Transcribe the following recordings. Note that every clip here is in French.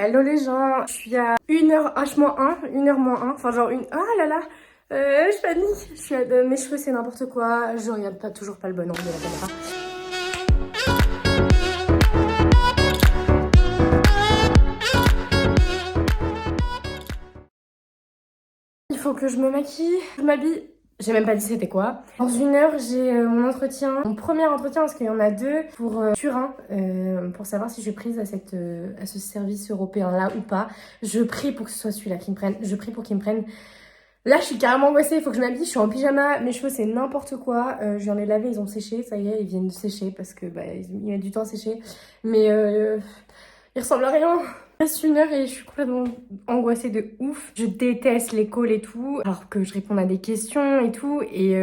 Hello les gens, je suis à 1h H-1, 1h-1, enfin genre une... Ah là là, je panique, mes cheveux c'est n'importe quoi, je regarde pas, toujours pas le bon angle de la caméra. Il faut que je me maquille, je m'habille. J'ai même pas dit c'était quoi. Dans 1 heure, j'ai mon entretien, mon premier entretien parce qu'il y en a 2 pour Turin, pour savoir si je suis prise à ce service européen là ou pas. Je prie pour que ce soit celui-là qui me prenne, je prie pour qu'il me prenne. Là, je suis carrément angoissée, il faut que je m'habille, je suis en pyjama, mes cheveux c'est n'importe quoi. Je viens de les laver, ils ont séché, ça y est, ils viennent de sécher parce que bah, ils mettent du temps à sécher. Mais ils ressemblent à rien. Il reste 1 heure et je suis complètement angoissée de ouf. Je déteste les calls et tout, alors que je réponds à des questions et tout. Et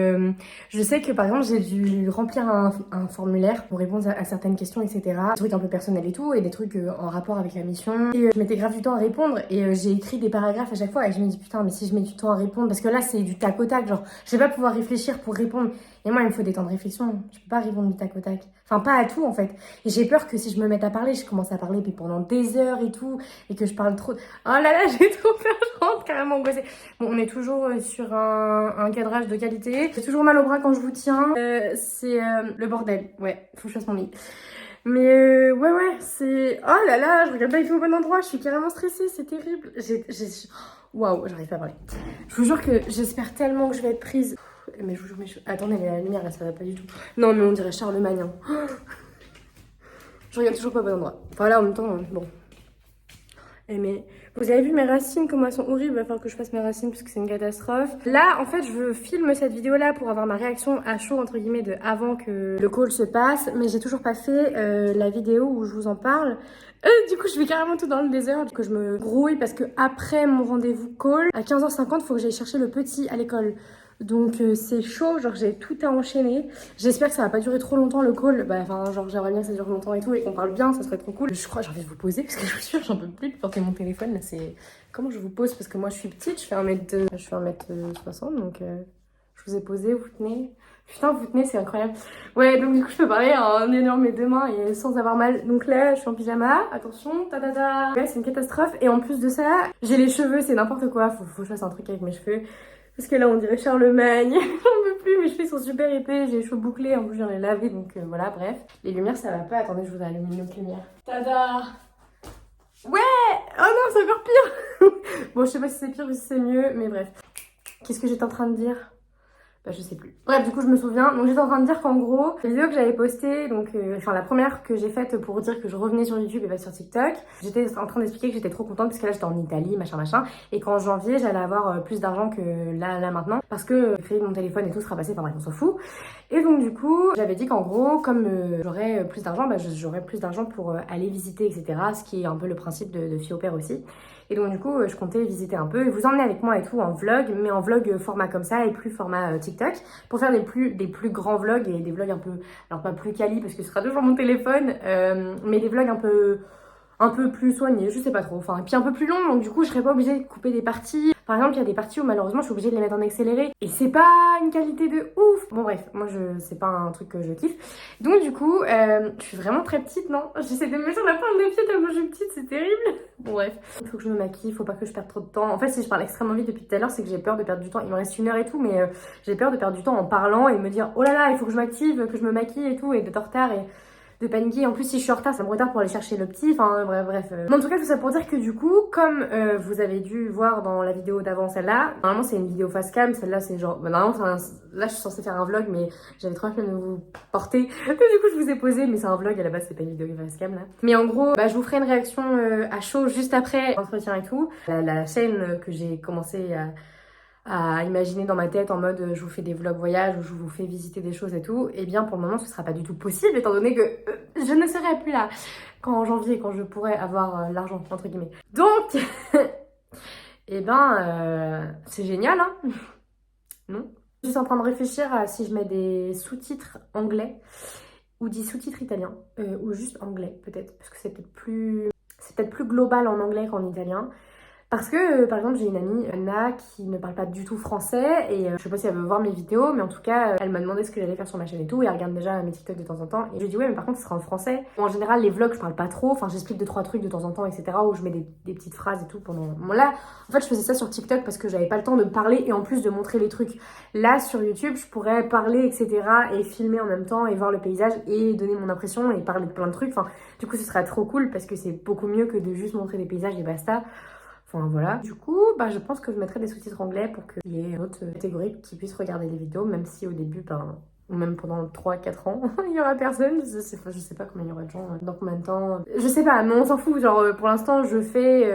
je sais que par exemple, j'ai dû remplir un formulaire pour répondre à certaines questions, etc. Des trucs un peu personnels et tout, et des trucs en rapport avec la mission. Et je mettais grave du temps à répondre, et j'ai écrit des paragraphes à chaque fois. Et je me dis, putain, mais si je mets du temps à répondre, parce que là, c'est du tac au tac, genre, je vais pas pouvoir réfléchir pour répondre. Et moi, il me faut des temps de réflexion. Je peux pas répondre du tac au tac. Enfin, pas à tout, en fait. Et j'ai peur que si je me mette à parler, je commence à parler puis pendant des heures et tout, et que je parle trop. Oh là là, j'ai trop peur, je rentre carrément angoissée. Bon, on est toujours sur un cadrage de qualité. J'ai toujours mal au bras quand je vous tiens. C'est le bordel. Ouais, faut que je fasse mon lit. Mais ouais, c'est... Oh là là, je regarde pas du tout au bon endroit, je suis carrément stressée, c'est terrible. Waouh, j'arrive pas à parler. Je vous jure que j'espère tellement que je vais être prise. Mais je vous jure, attendez, la lumière là, ça va pas du tout. Non, mais on dirait Charlemagne. Hein. Je regarde toujours pas au bon endroit. Enfin là, en même temps, bon. Mais vous avez vu mes racines, comment elles sont horribles. Il va falloir que je fasse mes racines parce que c'est une catastrophe. Là, en fait, je filme cette vidéo-là pour avoir ma réaction à chaud, entre guillemets, de avant que le call se passe. Mais j'ai toujours pas fait la vidéo où je vous en parle. Du coup, je vais carrément tout dans le désert. Du coup, je me grouille parce que après mon rendez-vous call, à 15h50, il faut que j'aille chercher le petit à l'école. Donc c'est chaud, genre j'ai tout à enchaîner. J'espère que ça va pas durer trop longtemps le call. Bah enfin genre j'aimerais bien que ça dure longtemps et tout et qu'on parle bien, ça serait trop cool. Je crois que j'ai envie de vous poser parce que je vous jure j'en peux plus de porter mon téléphone là. C'est comment je vous pose parce que moi je suis petite, je fais 1m60 donc je vous ai posé, vous tenez. Putain vous tenez, c'est incroyable. Ouais donc du coup je peux parler en ayant mes 2 mains et sans avoir mal. Donc là je suis en pyjama, attention, ta ta ta. Ouais c'est une catastrophe et en plus de ça j'ai les cheveux, c'est n'importe quoi. Faut que je fasse un truc avec mes cheveux. Parce que là, on dirait Charlemagne. J'en peux plus, mes cheveux sont super épais. J'ai les cheveux bouclés. En plus, j'en ai lavé. Donc voilà, bref. Les lumières, ça va pas. Attendez, je vous allume une autre lumière. Tada! Ouais! Oh non, c'est encore pire! Bon, je sais pas si c'est pire ou si c'est mieux. Mais bref. Qu'est-ce que j'étais en train de dire? Bah, je sais plus. Bref, du coup, je me souviens. Donc, j'étais en train de dire qu'en gros, la vidéo que j'avais postée, donc, enfin, la première que j'ai faite pour dire que je revenais sur YouTube et pas sur TikTok, j'étais en train d'expliquer que j'étais trop contente parce que là, j'étais en Italie, machin, et qu'en janvier, j'allais avoir plus d'argent que là, maintenant, parce que le crédit de mon téléphone et tout sera passé, enfin, bref, on s'en fout. Et donc, du coup, j'avais dit qu'en gros, comme j'aurais plus d'argent, bah, j'aurais plus d'argent pour aller visiter, etc., ce qui est un peu le principe de Fille au Père aussi. Et donc du coup, je comptais visiter un peu et vous emmener avec moi et tout en vlog, mais en vlog format comme ça et plus format TikTok, pour faire des plus grands vlogs et des vlogs un peu, alors pas plus quali parce que ce sera toujours mon téléphone, mais des vlogs un peu plus soignés, je sais pas trop, enfin, et puis un peu plus long, donc du coup, je serais pas obligée de couper des parties. Par exemple, il y a des parties où malheureusement, je suis obligée de les mettre en accéléré, et c'est pas une qualité de ouf. Bon bref, moi, c'est pas un truc que je kiffe. Donc du coup, je suis vraiment très petite, non? J'essaie de me mettre sur la pointe des pieds tellement je suis petite, c'est terrible. Bon bref, il faut que je me maquille, faut pas que je perde trop de temps. En fait, si je parle extrêmement vite depuis tout à l'heure, c'est que j'ai peur de perdre du temps. Il me reste 1 heure et tout, mais j'ai peur de perdre du temps en parlant et de me dire, oh là là, il faut que je m'active, que je me maquille et tout, et d'être en retard et de paniquer. En plus, si je suis en retard, ça me retarde pour aller chercher le petit. Enfin, bref. Mais en tout cas, tout ça pour dire que du coup, comme vous avez dû voir dans la vidéo d'avant celle-là, normalement, c'est une vidéo face cam. Celle-là, c'est genre... Bah, normalement, là, je suis censée faire un vlog, mais j'avais trop flemme de vous porter. Donc, du coup, je vous ai posé, mais c'est un vlog. À la base, c'est pas une vidéo face cam, là. Mais en gros, bah, je vous ferai une réaction à chaud juste après l'entretien et tout. La chaîne que j'ai commencé à imaginer dans ma tête en mode je vous fais des vlogs voyages ou je vous fais visiter des choses et tout, et bien pour le moment ce sera pas du tout possible étant donné que je ne serai plus là en janvier quand je pourrai avoir l'argent entre guillemets. Donc et ben c'est génial hein. Non, je suis en train de réfléchir à si je mets des sous-titres anglais ou des sous-titres italiens ou juste anglais peut-être parce que c'est peut-être plus global en anglais qu'en italien. Parce que, par exemple, j'ai une amie, Anna, qui ne parle pas du tout français et je sais pas si elle veut voir mes vidéos, mais en tout cas, elle m'a demandé ce que j'allais faire sur ma chaîne et tout, et elle regarde déjà mes TikTok de temps en temps. Et je lui dis, ouais, mais par contre, ce sera en français. Bon, en général, les vlogs, je parle pas trop, enfin, j'explique 2-3 trucs de temps en temps, etc., où je mets des petites phrases et tout pendant. Bon, là, en fait, je faisais ça sur TikTok parce que j'avais pas le temps de parler et en plus de montrer les trucs. Là, sur YouTube, je pourrais parler, etc., et filmer en même temps et voir le paysage et donner mon impression et parler de plein de trucs. Enfin, du coup, ce serait trop cool parce que c'est beaucoup mieux que de juste montrer des paysages et basta. Enfin voilà. Du coup, je pense que je mettrai des sous-titres anglais pour qu'il y ait une autre catégorie qui puisse regarder les vidéos, même si au début, ou même pendant 3-4 ans, il y aura personne. Je sais pas combien il y aura de gens, dans combien de temps. Je sais pas, mais on s'en fout. Genre, pour l'instant, je fais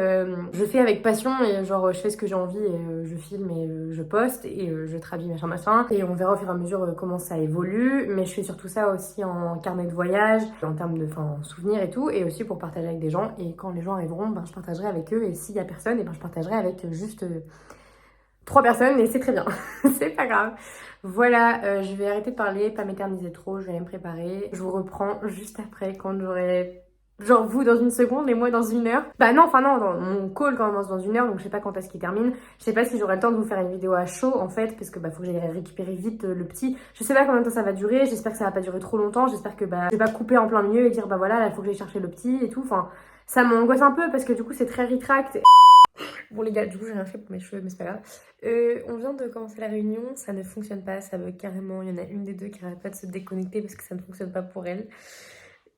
avec passion et genre, je fais ce que j'ai envie et je filme et je poste et je traduis machin. Et on verra au fur et à mesure comment ça évolue. Mais je fais surtout ça aussi en carnet de voyage, en termes de souvenirs et tout, et aussi pour partager avec des gens. Et quand les gens arriveront, je partagerai avec eux. Et s'il y a personne, et je partagerai avec juste 3 personnes et c'est très bien. C'est pas grave. Voilà, je vais arrêter de parler, pas m'éterniser trop, je vais aller me préparer. Je vous reprends juste après quand j'aurai... Genre vous dans une seconde et moi dans 1 heure. Non, dans mon call commence dans 1 heure, donc je sais pas quand est-ce qu'il termine. Je sais pas si j'aurai le temps de vous faire une vidéo à chaud en fait, parce que faut que j'aille récupérer vite le petit. Je sais pas combien de temps ça va durer, j'espère que ça va pas durer trop longtemps, j'espère que je vais pas couper en plein milieu et dire voilà, là faut que j'aille chercher le petit et tout. Enfin, ça m'angoisse un peu parce que du coup c'est très ritract. Bon les gars, du coup j'ai rien fait pour mes cheveux, mais c'est pas grave. On vient de commencer la réunion, ça ne fonctionne pas, ça veut carrément, il y en a une des deux qui arrête pas de se déconnecter parce que ça ne fonctionne pas pour elle.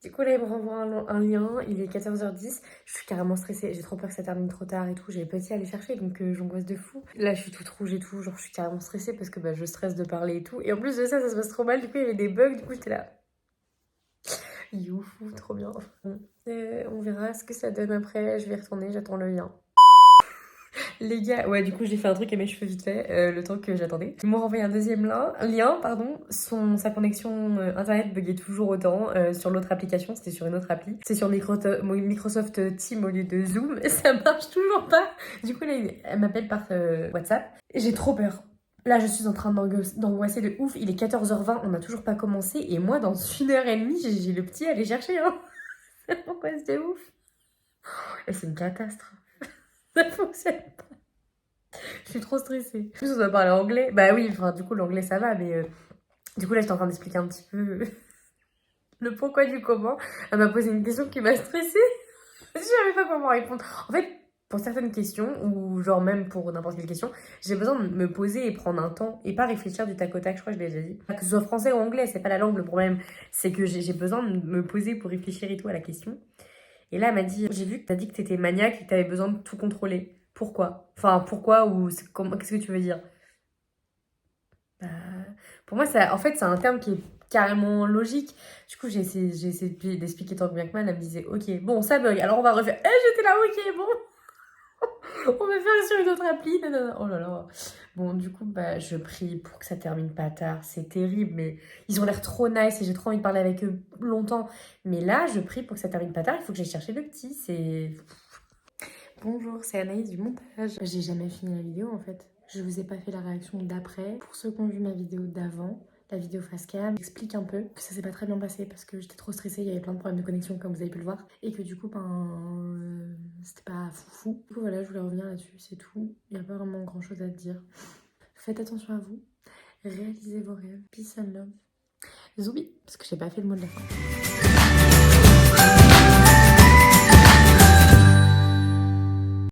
Du coup là il me renvoie un lien, il est 14h10, je suis carrément stressée, j'ai trop peur que ça termine trop tard et tout, j'ai petit à aller chercher donc j'angoisse de fou. Là je suis toute rouge et tout, genre je suis carrément stressée parce que je stresse de parler et tout. Et en plus de ça, ça se passe trop mal, du coup il y avait des bugs, du coup j'étais là... Youfou, trop bien. Bon, on verra ce que ça donne après, je vais retourner, j'attends le lien. Les gars, ouais, du coup, j'ai fait un truc à mes cheveux vite fait, le temps que j'attendais. Ils m'ont renvoyé un deuxième lien, pardon. Sa connexion internet buguait toujours autant sur l'autre application, c'était sur une autre appli. C'est sur Microsoft Teams au lieu de Zoom, et ça marche toujours pas. Du coup, là, elle m'appelle par WhatsApp. J'ai trop peur. Là, je suis en train d'angoisser de ouf. Il est 14h20, on n'a toujours pas commencé, et moi, dans 1 heure et demie, j'ai le petit à aller chercher, hein. Pourquoi c'est ouf? Et c'est une catastrophe. Ça fonctionne pas. Je suis trop stressée. En plus, on doit parler anglais. Oui, du coup, l'anglais ça va, mais du coup, là, j'étais en train d'expliquer un petit peu le pourquoi du comment. Elle m'a posé une question qui m'a stressée. Je savais pas comment répondre. En fait, pour certaines questions, ou genre même pour n'importe quelle question, j'ai besoin de me poser et prendre un temps et pas réfléchir du tac au tac, je crois que je l'ai déjà dit. Que ce soit français ou anglais, c'est pas la langue le problème. C'est que j'ai besoin de me poser pour réfléchir et tout à la question. Et là, elle m'a dit, j'ai vu que t'as dit que t'étais maniaque et que t'avais besoin de tout contrôler. Pourquoi? Pourquoi ou qu'est-ce que tu veux dire? Pour moi, en fait, c'est un terme qui est carrément logique. Du coup, j'ai essayé d'expliquer tant bien que mal. Elle me disait, ok, bon, ça bug, alors on va refaire. J'étais là, ok, bon. On va faire sur une autre appli. Non. Oh là là. Bon, du coup, je prie pour que ça termine pas tard. C'est terrible, mais ils ont l'air trop nice et j'ai trop envie de parler avec eux longtemps. Mais là, je prie pour que ça termine pas tard. Il faut que j'aille chercher le petit. Bonjour, c'est Anaïs du montage. J'ai jamais fini la vidéo en fait. Je vous ai pas fait la réaction d'après. Pour ceux qui ont vu ma vidéo d'avant, la vidéo face cam, j'explique un peu que ça s'est pas très bien passé parce que j'étais trop stressée, il y avait plein de problèmes de connexion comme vous avez pu le voir. Et que du coup, c'était pas foufou. Du coup voilà, je voulais revenir là-dessus, c'est tout. Il n'y a pas vraiment grand chose à dire. Faites attention à vous, réalisez vos rêves, peace and love. Zoubi, parce que j'ai pas fait le mot de la fin.